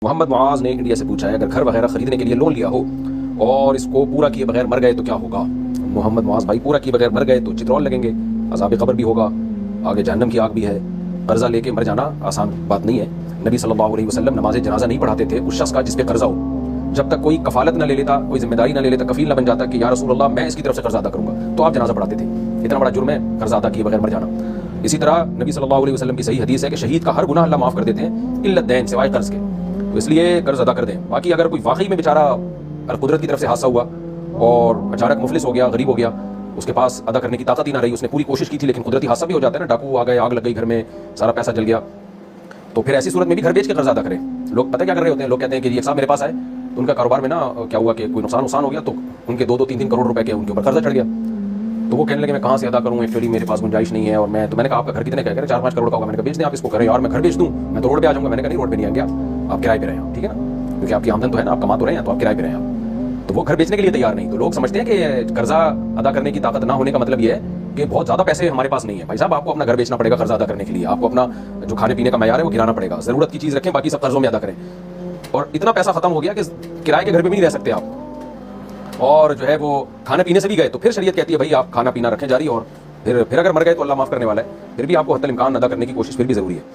محمد معاذ نے انڈیا سے پوچھا ہے اگر گھر وغیرہ خریدنے کے لیے لون لیا ہو اور اس کو پورا کیے بغیر مر گئے تو کیا ہوگا؟ محمد معاذ بھائی، پورا کیے بغیر مر گئے تو چترول لگیں گے، عذاب قبر بھی ہوگا، آگے جہنم کی آگ بھی ہے۔ قرضہ لے کے مر جانا آسان بات نہیں ہے۔ نبی صلی اللہ علیہ وسلم نماز جنازہ نہیں پڑھاتے تھے اس شخص کا جس پہ قرضہ ہو، جب تک کوئی کفالت نہ لے لیتا، کوئی ذمہ داری نہ لے لیتا، کفیل نہ بن جاتا کہ یا رسول اللہ میں اس کی طرف سے قرضہ ادا کروں گا، تو آپ جنازہ پڑھاتے تھے۔ اتنا بڑا جرم ہے قرضہ ادا کیے بغیر مر جانا۔ اسی طرح نبی صلی اللہ علیہ وسلم کی صحیح حدیث ہے کہ شہید کا ہر گناہ اللہ معاف کر دیتے ہیں الا الدین، سوائے قرض کے، تو اس لیے قرض ادا کر دیں۔ باقی اگر کوئی واقعی میں بیچارہ قدرت کی طرف سے حادثہ ہوا اور اچانک مفلس ہو گیا، غریب ہو گیا، اس کے پاس ادا کرنے کی طاقت ہی نہ رہی، اس نے پوری کوشش کی تھی لیکن قدرتی حادثہ بھی ہو جاتا ہے نا، ڈاکو آ گئے، آگ لگ گئی گھر میں، سارا پیسہ جل گیا، تو پھر ایسی صورت میں بھی گھر بیچ کے قرض ادا کریں۔ لوگ پتہ کیا کر رہے ہوتے ہیں، لوگ کہتے ہیں کہ یہ صاحب میرے پاس آئے تو ان کا کاروبار میں نا کیا ہوا کہ کوئی نقصان ہو گیا تو ان کے 2-3 کروڑ روپے کے ان کے اوپر قرضہ چڑھ گیا، تو وہ کہنے لگے میں کہاں سے ادا کروں، ایکچولی میرے پاس گنجائش نہیں ہے، اور میں نے کہا آپ کا گھر کتنے کا ہے؟ 4-5 کروڑ کا ہوگا۔ میں نے کہا بیچ دیں آپ اس کو، کریں یار میں گھر بیچ دوں، میں تو روڈ پہ آ جاؤں گا۔ میں نے کہا نہیں، روڈ پہ نہیں آئیں گے آپ کرائے پہ رہیں آپ، ٹھیک ہے نا، کیونکہ آپ کی آمدن تو ہے نا، آپ کما تو رہے ہیں، تو آپ کرائے پہ رہیں آپ۔ تو وہ گھر بیچنے کے لیے تیار نہیں۔ تو لوگ سمجھتے ہیں کہ قرضہ ادا کرنے کی طاقت نہ ہونے کا مطلب یہ ہے کہ بہت زیادہ پیسے ہمارے پاس نہیں ہے۔ بھائی صاحب، آپ کو اپنا گھر بیچنا پڑے گا قرضہ ادا کرنے کے لیے، آپ کو اپنا جو کھانے پینے کا معیار ہے وہ گرانا پڑے گا، ضرورت کی چیز رکھیں، باقی سب قرضوں میں ادا کریں۔ اور اتنا پیسہ ختم ہو گیا کہ کرائے کے گھر پہ بھی نہیں رہ سکتے آپ، اور جو ہے وہ کھانے پینے سے بھی گئے، تو پھر شریعت کہتی ہے بھائی آپ کھانا پینا رکھیں جاری، اور پھر اگر مر گئے تو اللہ معاف کرنے والا ہے، پھر بھی آپ کو حتی الامکان ادا کرنے کی کوشش پھر بھی ضروری ہے۔